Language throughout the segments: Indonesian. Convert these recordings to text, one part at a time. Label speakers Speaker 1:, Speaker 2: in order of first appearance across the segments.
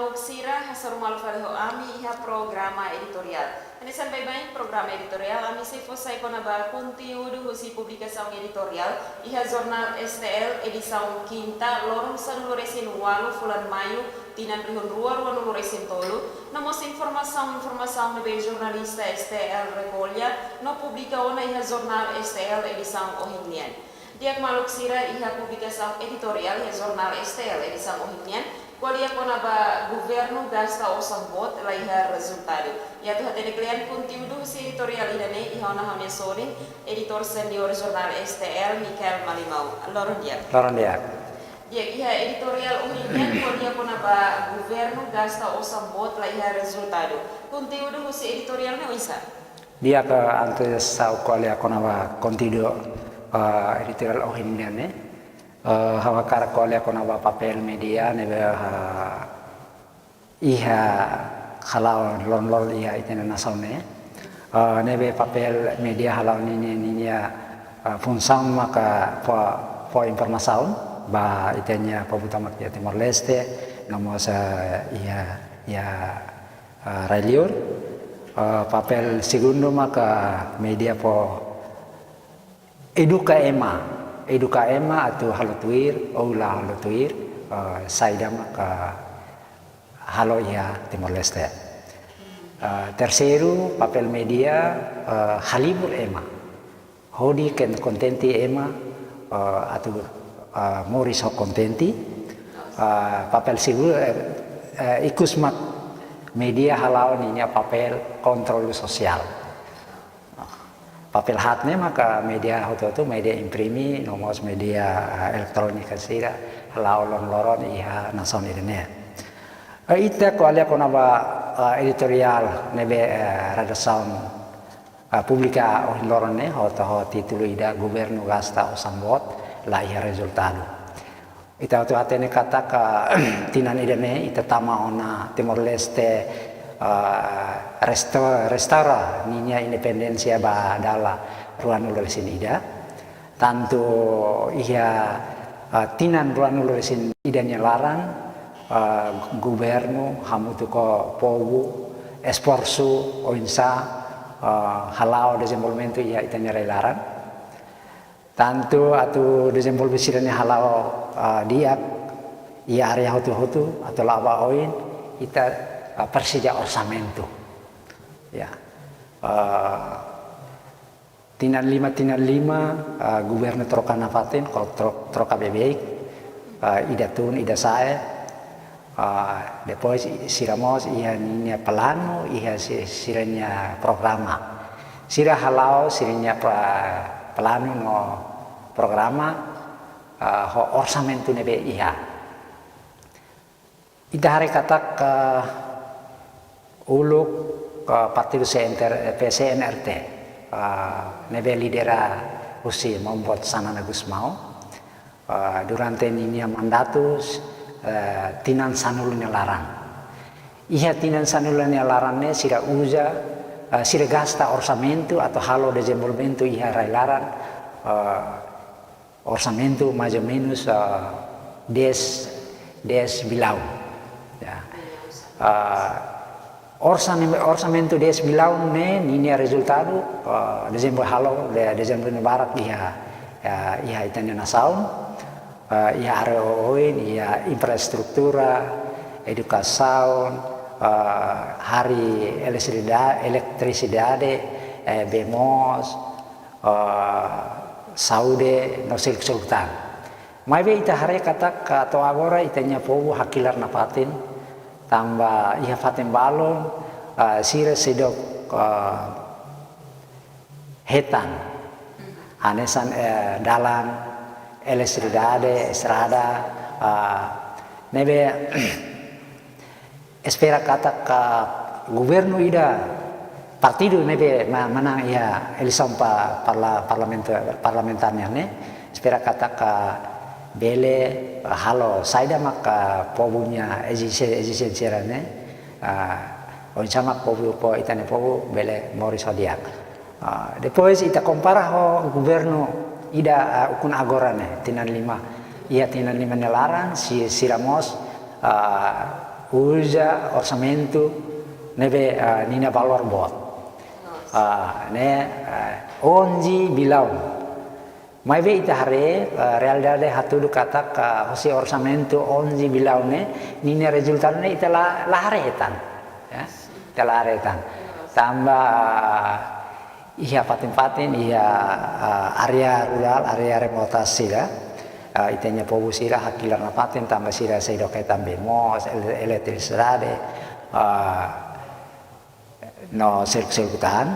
Speaker 1: maluk sira hasar malu faleho ami iha programa editorial. Ini sampai banyak programa editorial ami se fosai kona ba conteúdo husi publicação editorial iha jornal STL edição quinta lorong sanulu resin walu fulan mayu tinan rihun ruar wanu resin tolu nomos informação be jornalista STL recolha no publica ona iha jornal STL edição ohimnian. Dia maluk sira iha publicação editorial iha jornal STL edição ohimnian. Qualia conaba governo gasta o sambot la iha resultado. Ya tu hatene klian conteúdo si editorial idane iha ona hamesori editor senior jornal STL Michael Malimau. Loron dia. Dia iha editorial umumnya qualia conaba governo gasta o sambot la iha resultado. Conteúdo si editorial ne isa.
Speaker 2: Dia ke antes sau qualia conaba conteúdo editorial ohimnya ne. Hawa karakolya kona ba papel media nebe iha halau lon iha itena nasaune nebe papel media halau ni funsang maka po informasaun ba itenya pabutamak ya Timor Leste nomos iha reliur papel segundo maka media po Eduka ema atau halotuir, oula halotuir, saida maka halo ya Timor Leste. Terceiro, papel media halibur ema, hodi kontenti ema atau moris ho kontenti. Papel segundo ikusmak media halau ninya papel kontrol sosial. Papel hatnya maka media itu media imprimi nomos media elektronik sira halau loron iha nason idene ita kualia konaba editorial nebe rada sound publica loron ne ho titulu ida governo gasta o sambot la iha resultado ita tu atene kata ka tinan idene ita tama ona Timor Leste restaura ninya independensia ba dala ruan ulresin ida tanto iha tinan ruan ulresin idanya laran governo hamutu ko powu esforço oinsa halau desenvolvimento iha itanya laran tanto atu desenvolvisirannya halau diak ia area hotu atau lava oin ita persija orsamento ya tinan lima governo troka nafatin kalau troka bebeik ida sae depois siramos iha ninya plano iha siranya programa sira halau siranya plano no programa ho orsamento nebe iha ida hari katak uluk partido CNRT nebe lidera usi membuat Sanana Gusmao durante ninia mandatus tinan sanulunya larang iha tinan sanulunya larangnya sira uja sira gasta orçamento atau halo desenvolvimento iha railaran orçamento mais ou menos 10 bilau ya orçamento 10 bilau ne ninia resultado dezembro halo dezembro barat iha itanya nasaun iha areoin iha infrastruktura edukasaun hari elektrisidade bemos saude no sultan maibe ita hari kata atau agora itanya powu hakilar napatin tambah iha fatin balon sira sedok hetan anesan dalam elektriside estrada nebe espera kata ka governo ida partido nebe menang iha elisam parlamentarnya ne espera kata ka bele halo saida maka pobunya existensi rane sama pobu po itane pobu bele moris hodiak depois ita compara ho governo ida ukun agorane tinan lima ia tinan lima nelaran si siramos uja orçamento nebe nina valor bot ne onji bilau mai be ita hare realidade hatudu kata ka hosi orçamento onji bilau ne nina resultat ne ita la haretan ya ita la haretan tambah iya patin-patin iya area rural area remota sila itenya pobu sila hakilan patin tambah sila sa idoketan bemos elektrisidade no sirkutan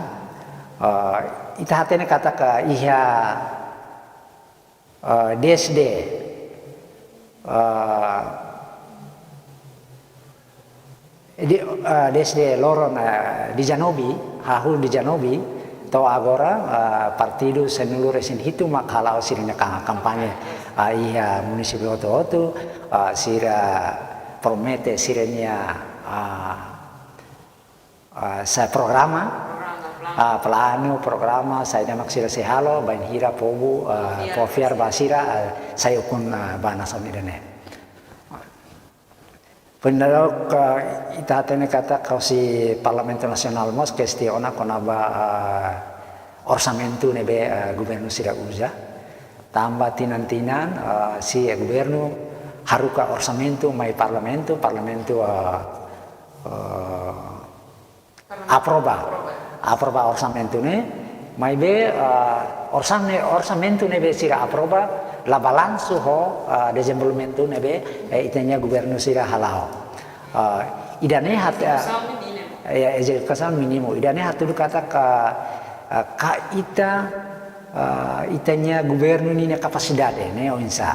Speaker 2: ita hatene kata ka iya DSD DSD loron di Janobi hahul di Janobi to agora partido senulu resin hitu makalau sirina kampanye iya munisipio to sira promete sirenya sa programa programa saya nak sira sehalo bain hira pobu pofiar basira saya ukun banasan idane Pendarok ita hatene kata kausi Parlamento Nasional mos kestiona konaba orçamento nebe gubernur sira uja tambah tinan-tinan si gubernur haruka orçamento mai parlamento aproba orçamento ne mai be orçamento nebe sira aproba la balanço ho desenvolvimento nebe itanya gubernur sira halau idane hat execução minimo idane hatu kata ka itanya gubernur ni capacidade ne onsa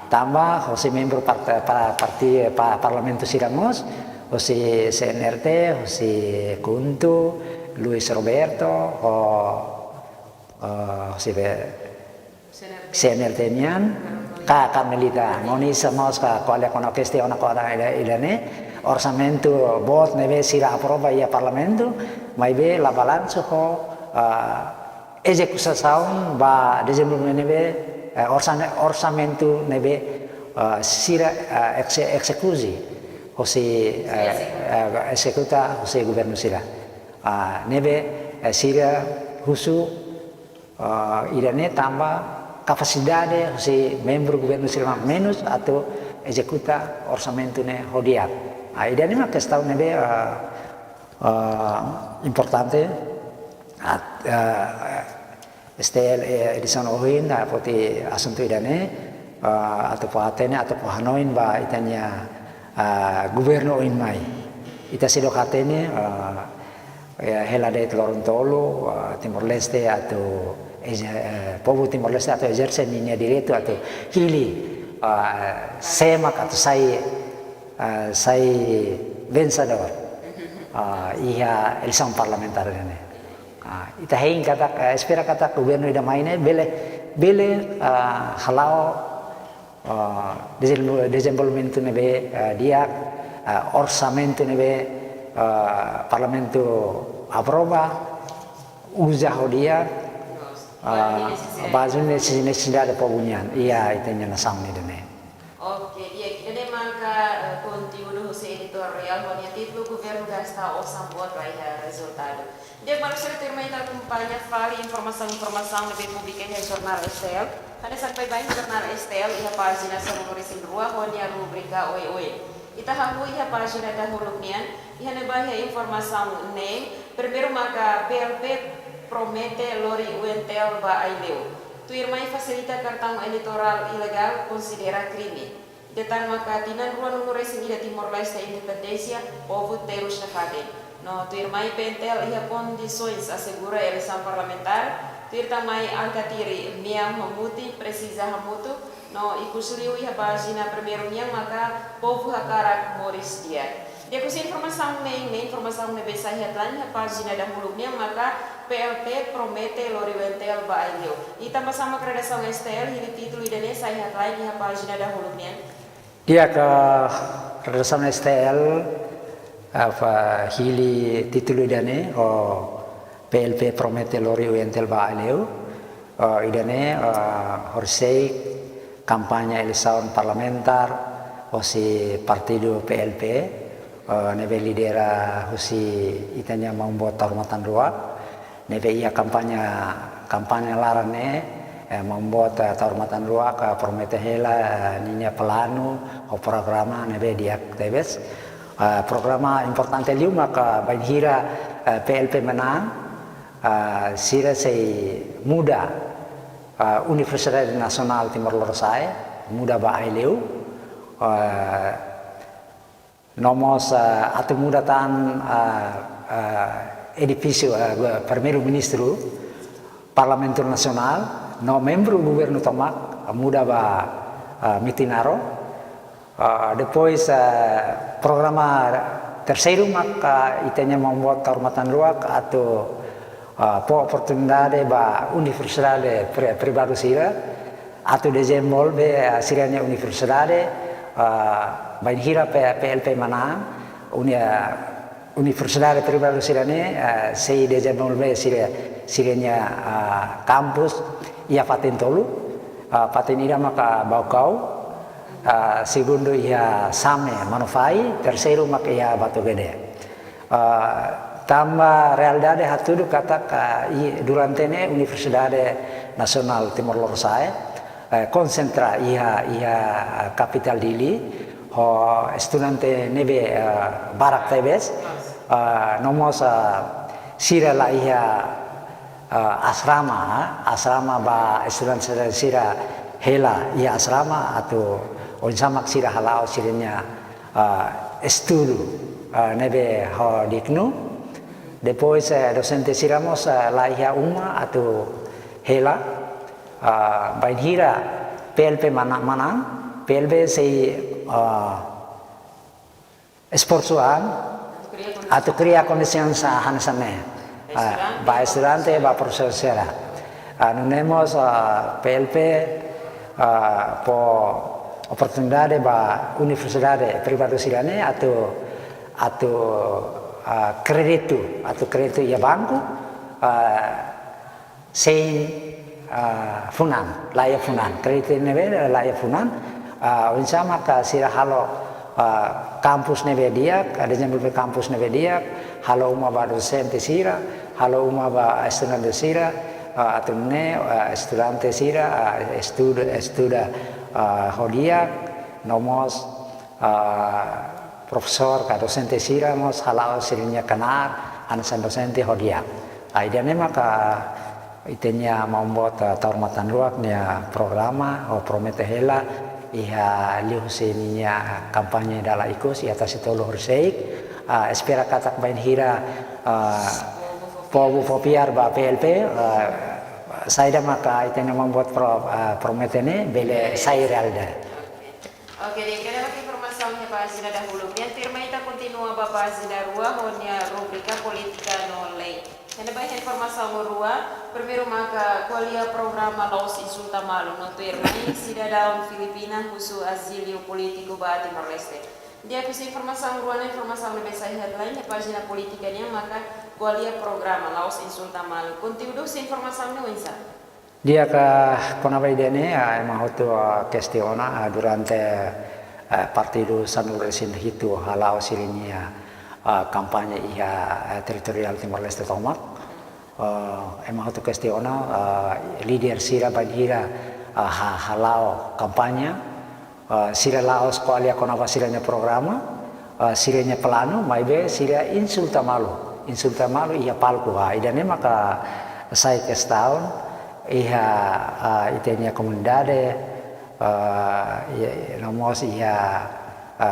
Speaker 2: tambah hosi membro parti parlamento siramos hosi CNRT hosi Kuntu Luis Roberto hosi CNRT nian ka Carmelita Moni samos ka quale con questione ona ilane orçamento bot neve sira aprova ia parlamento mai be la balança ho execução ba desenvolvimento neve orçamento neve sira execusi hosi executa hosi governo sira neve sira husu irane tambah capacidade si membro governo sila menos atau executa orçamento ne hodiat. Idane ma questão nebe importante STL edison ohin poti asunto idane atau patene atau hanoin ba itanya governo in mai. Ita sidok hatene helade Lorontolo Timor Leste atau povo Timor Leste atau exerce linha direito atau hili semak atau sai vencedor ia eleição parlamentar ini ita hein kata espera kata governo ida maine bele halau desenvolvimento nebe dia orçamento nebe parlamento aprova usa dia base necessidade pembunyian iya itanya nasang ni dene
Speaker 1: oke iya ide maka conteúdo editorial honia título governo gasta orçam buat raia resultado dia manusia terima ita acompanha fale informação lebih publica di jornal STL ada sampai banyak jornal STL ia pagina sa numerosin rua honia rubrika oe ita hamu ia pagina dahulu nian ia nebahia informação nem primeiro maka PLP promete lori UNTL ba aileu. Tu irmai facilita cartão eleitoral ilegal considera crime. Detan maka tinan ruang numerois ida Timor Leste independência povo terus na fade. No tu irmai PNTL ia condições assegura eleição parlamentar. Tu irmai angkatiri miam hamuti precisa hamutu. No ikusliu ia pagina primeiro miang maka povo hakarak moris dia. Dia kusi informação nebe sa headline ha pagina dahulu miang maka PLP promete lori UNTL ba aileu. Ita bersama redação STL ini título idane sa headline ha pagina dahulu miang.
Speaker 2: Dia ke redação STL apa hili título idane PLP promete lori UNTL ba aileu. Idane horsei kampanye eleição parlamentar hosi Partido PLP, nebe lidera hosi itanya membuat hormatan luak, nebe ia kampanye larane membuat hormatan luak promete hela ninya pelanu o programa nebe dia tebes programa importante liu maka bain hira PLP menang sira sei muda Universidade Nasional Timor Leste muda ba aileu nomos atau muda tan edifício primeiro ministro Parlamento Nacional no membro governo tomak muda ba mitinaro depois programa terceiro maka itanya membuat kehormatan luak atau oportunidade ba universidade privado sira atau desenvolve siranya universidade bain hira PLP mana universidade privado sirane sei desenvolve siranya kampus ia paten tolu paten ira maka baukau segundo ia same manufai terceiro maka ia batu gede tambah realidade hatudu kata durante ne Universidade Nasional Timor Leste concentra ia capital dili ho estudante nebe barak tebes nomos sira la ia asrama ba estudante sira hela ia asrama atau onsamak sira halau sirnya estudo nebe ho diknu depois docente siramos la ia uma atau hela bain hira PLP manang PLP sei esforçoan atau cria condição sa hansane ba estudante ba profesora nunemos PLP po oportunidade ba universidade privado sirane atau kredito ia banco sem funan laya funan kredito nebe laya funan insama ka sira halo kampus nebe dia ada jambul kampus nebe dia halo uma ba docente sira halo uma ba estudante sira atau ne estudante sira estuda hodia nomos profesor ka docente sira mos halau sirinya kanar anasan docente hodia aidane maka itenya membuat kehormatan luaknya programa o promete hela iha liusininya kampanye dala ikos atas itu luhur seik espera katak bain hira popiar ba PLP saya maka itenya membuat promete ne bele saya realda.
Speaker 1: Oke, queremos informaçãonya para Zina dahulu. Yang firma kita continua Bapak Zina Rua, honya rubrika politika no lei. Yang baik informação Rua, primeiro maka qualia programa Laos Insulta Malu no termai cidadão Filipina khusus asilio politiko ba Timor Leste. Dia kusi informação Rua na informação lebih saya headline pagina politikanya maka qualia programa Laos Insulta Malu. Conteúdo si informação no insa.
Speaker 2: Dia ka konava idene mahoto questiona durante partido Sanur Resin hitu halau sirinya kampanye ia teritorial Timor Leste tomak mahoto questiona leader sira banhira halau kampanye sira laos koalia konava siranya programa siranya pelanu maibe sira insulta malu ia palku idane maka saya tahun iha itenya comunidade nomos iha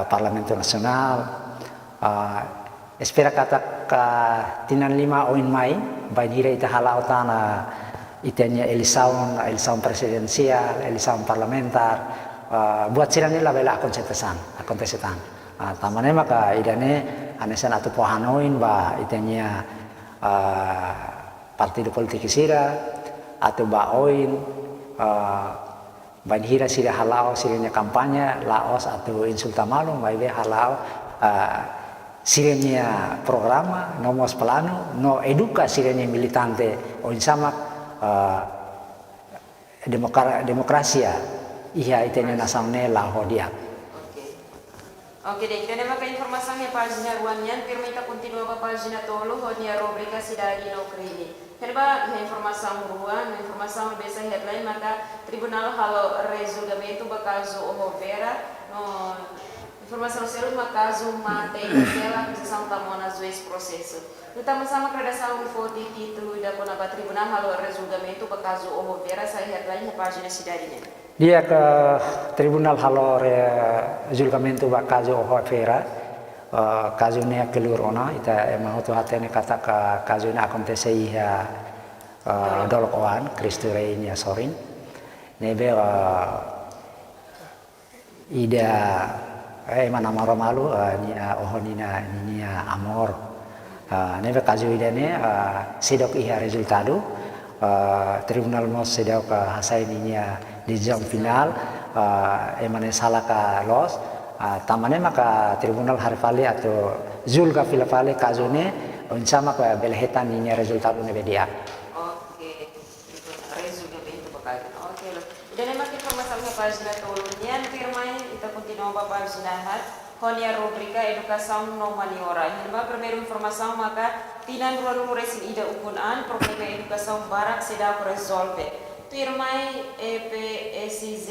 Speaker 2: Parlamento Nasional espera kata tinan lima oin mai bain hira ita halau tana itenya elisaun presidensial elisaun parlamentar buat sirani la bela kontesetan tamane maka idane anesan atau pohanoin ba itenya partido politik sira atau baoin banhira sira halau sirenya kampanye laos atau insulta malu maibe halau sirenya programa nomos pelanu no eduka sirenya militante o insama demokrasia iha itenya nasamne la hodia
Speaker 1: Ok, dek, dan maka informação é página ruannya, firma kita continua para página tolo, onde a rubrica cidade no crime. Herba, a informação ruan, a informação dessa headline, maka tribunal halo resulgamento do caso Ohovera, no informação selo do caso mate e cancela acusação tamona juiz processo. Utama-sama redação foto título da conaba tribunal halo resulgamento do caso Ohovera, essa headline é página cidade.
Speaker 2: Dia ke Tribunal Halor julgamento ba kazu Ohovera, kazu ne kelurona ita emang tu hatene kata ka kazu ne acontece iha dolokoan Kristo reinya sorin nebe ida mana malu nia ohonina nia amor nebe kazu ida ne sidok iha resultado tribunal mos sidok hasai nia di jam final emane salah ka los tamane maka tribunal harfali atau zulga filafali kazune unsama ka belhetan ini resultat ne bedia.
Speaker 1: Oke, resulgamento bakal. Oke loh. Dan emang informasi página tolongnya firmai kita continua pa página hat honia rubrika educação no maniora. Hema primeiro informação maka tinan ruang resin ida ukunan problema educação barak sedang resolve. Firmai EPSIZ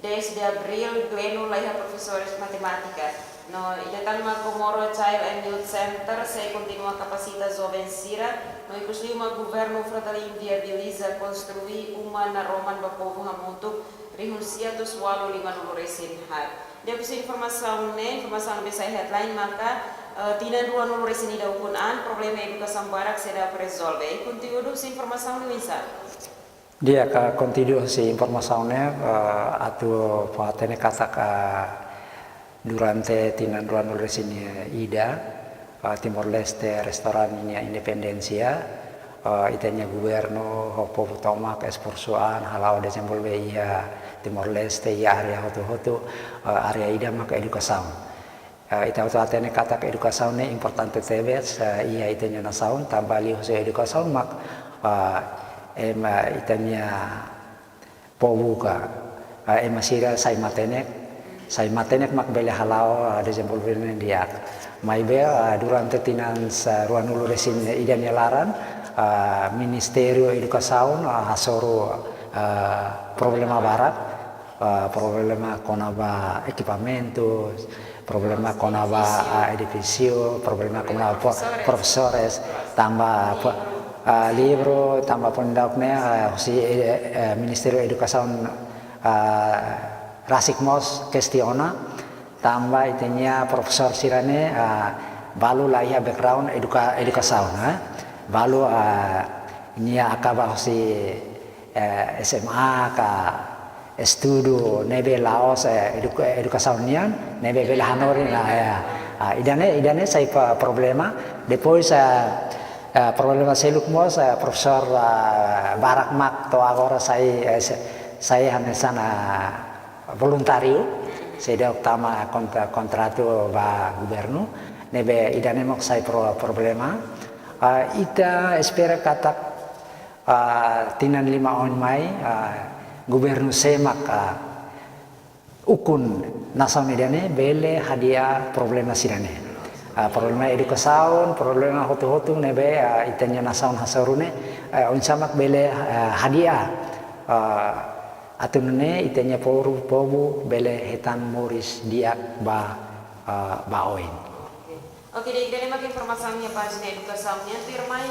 Speaker 1: 10 de abril Gleno Laiha professores matemática. No, idatang Comoro Child and Youth Center se continua capacitas vencida. No, ikusi uma governo fratali inviabiliza construir uma na Roman ba povo hamutu rihusia tu swalo 5 resin har. Dia kusi informação bisa headline maka tinan dua resin ida ukunan problema educação barak seda resolve. Conteúdo informação Luisa.
Speaker 2: Dia ka continue si informasinya atau patene kata ka durante tinan ruan resini ida Timor Leste restoran ini independencia itanya governo hopo toma ke esporsuan halau desembolve ia Timor Leste ia area hotu area ida maka edukasaun ita patene kata ka edukasaun importante tebes ia itanya nasaun tambali hose edukasaun mak ema itanya pobuka ema sira sai matenek mak bele halau desenvolvement dia mai be durante tinan ruan resin idan laran ministerio edukasaun hasoro problema barat problema konaba equipamentos problema konaba edificio problema konaba profesores tambah libro tambah pendaknya si Ministerio Edukasaun Rasikmos Kestiona tambah itunya Profesor Sirane balu laiha background edukasaun balu nya akaba si SMA ka estudo nebe laos edukasaunian nebe bela hanorin idane sai problema depois problema seluk mos profesor barak mak to agora saya hanya sana voluntario saya utama kontratu ba governo nebe idane mok sai problema ita espera kata tinan 5 on mai governo semak ukun nasaun idane bele hadiah problema sidane problema edukasaun, problema hotu-hotu nebe itanya nasaun hasarune unsamak bele hadiah atunne itanya pobu bele hetan moris dia baoin.
Speaker 1: Oke, dek, dan emang informasinya página edukasaunnya firmai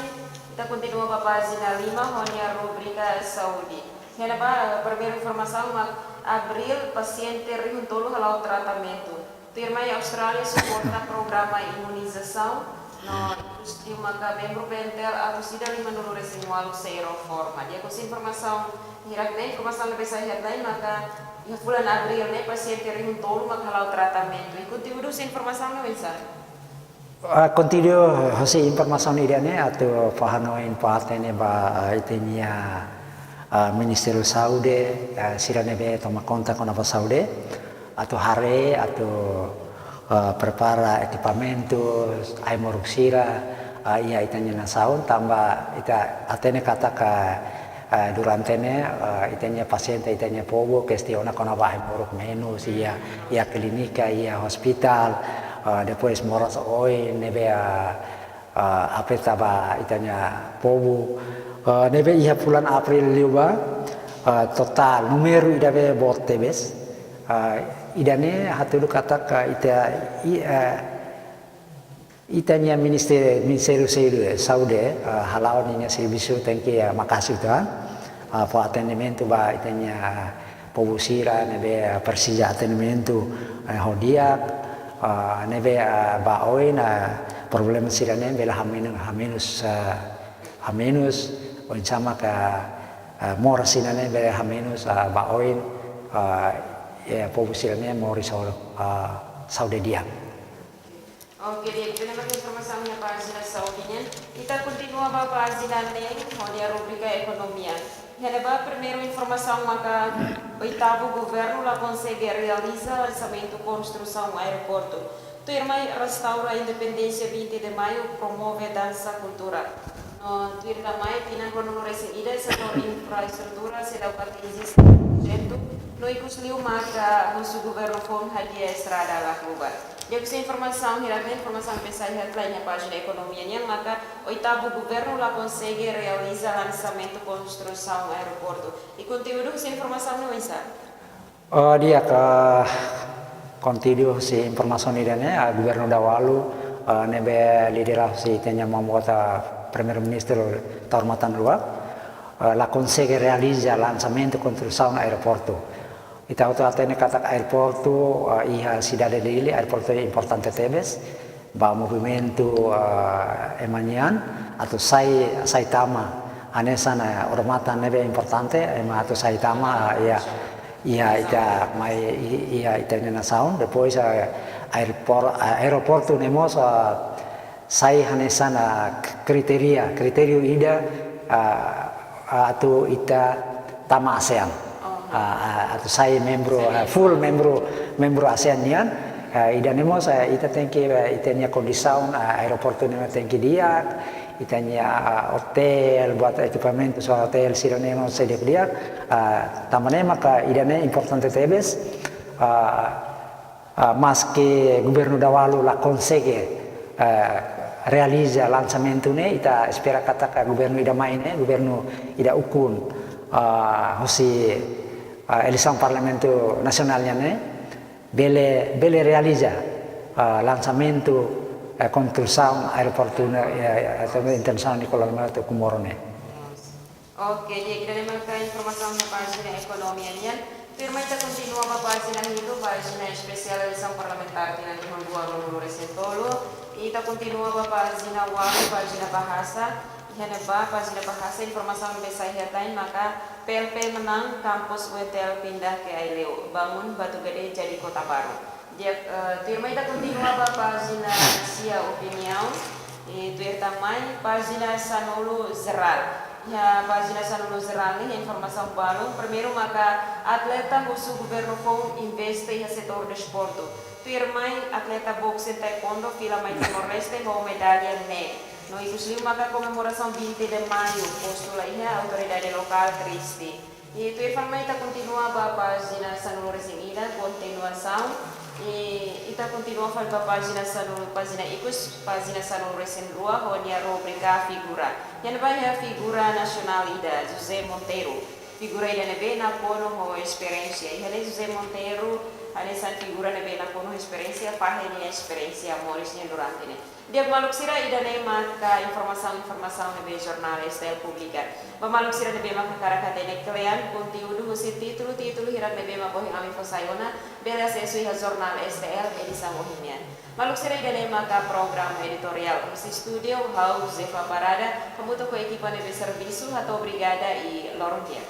Speaker 1: kita continua pa página 5 honia rubrika Saudi. Kenapa primeiro informação abril paciente rihuntolo halau tratamento. Firma Austrália suporta programa imunização no indústria maka membro pentel harus tidak lima dulu resimual zero forma. Dia kasih informação hirakne informação lebih saya headline maka ya bulan April ne paciente rin tolo maka halau tratamento. Ikuti udah informação no bisa.
Speaker 2: Continue hasi informação idane atau pahanoin pahatene ba itenia Ministerio Saudi sirane be toma kontak con apa Saudi atau hare atau prepara equipamentos ai moruksira ia itanya nasaun tambah ita atene kata ka durante ne itanya paziente itanya povo questiona con abajo por menos ia clínica ia hospital depois moras hoy nebe apetaba itanya povo nebe ia bulan April liuba total numero idabe bortebes idane hatulu kata ka itanya Ministério Saúde halawan niya serviço tem que makasih Tuhan po atendimento ba itanya pobusira nebe persija atendimento hodiak nebe ba oi na problem sirane bela haminus o sama ka mora sinane bela haminus ba oi pobusirane mori saude dia.
Speaker 1: Oke, dia terima kasih informasinya página saudinha. Kita continua a página nem onde a rubrica economia. Releva primeiro informação maka oitavo governo lá consegue realizar lançamento construção aeroporto. Turma restaura a independência 20 de maio promove dança cultura. No Twitter da Mai tina kono recebida setor infraestrutura se dá 15%. No icusliu maka musuh governo fom hadia estrada lá klubar. Dia bisa informação, hirapin informação mensagem headline na página economia niya, maka oitavo governo lá consegue realizar lançamento construção aeroporto. E conteúdo sa informação no isa?
Speaker 2: Dia ka conteúdo si informação ni dane governo dawalu nebe liderar si tenya mamota primeiro ministro Tahormatan Luar la consegue realizar lançamento construção aeroporto. Ita auto atene kata aeroporto iha cidade dele aeroporto importante tebes ba movimento emanian atau Saitama anesana hormatan nebe importante ema atau Saitama ia ita mai ia ita nena sound depois aeroporto nemos sai hanesana kriterio ida atau ita tama ASEAN atau saya full membro ASEAN nian idanemos ita tenki itanya kondisão aeroporto nema tenki dia itanya hotel buat equipamento so hotel siranemo sede dia tamane maka idane importante tebes mas que governo dawalu la consegue realiza lançamento ne ita espera kata governo ida maine governo ida ukun hosi eleição Parlamento Nacionalnya ne bele realiza lançamento construção aeroporto internasional Nicolas Maduro Comorone.
Speaker 1: Oke, jadi kita dengarkan informasi na página economia niya. Firma ita continua pa página hito, página especial eleição parlamentar na Tuhon 2 Resentolo. Ita continua pa página 1, página bahasa. Heneba página bahasa informasi besar headline maka PLP menang kampus UTL pindah ke Aileu, bangun Batu Gede jadi kota baru. Dia firma ita continua pa página Asia Opinião e Twitter também página Sanulu Zeral. Ya página Sanulu Zeral ini informasi baru. Primeiro maka atleta musuh governo fom investe em setor desporto. Firma atleta boxe taekwondo fila mai Timor-Leste com medalha ne. No icusliu maka comemoração 20 de maio, postula a autoridade local Cristi. E tu informa ita continua a página Sanulu Resinida, continuação. E ita continua a página Sanulu, página icus, página Sanulu Resin 2, onde a rubrica figura. Yan vai a figura nacional ida, José Monteiro. Figura ida nebe na kono ho experiência. E ele José Monteiro, essa figura nebe na kono experiência, faz experiência morisnya durante ne. Dia maluk sira ida ne maka informasi nebe jornal STL publicar. Maluk sira nebe maka karakate ne kalian conteúdo husi título hirak nebe mabohi ami fosayona bela sesu iha jornal STL edisa mohimian. Maluk sira ida ne maka program editorial husi studio House Zefa Parada kemudian ko ekipa nebe servisu atau brigada i lorong dia.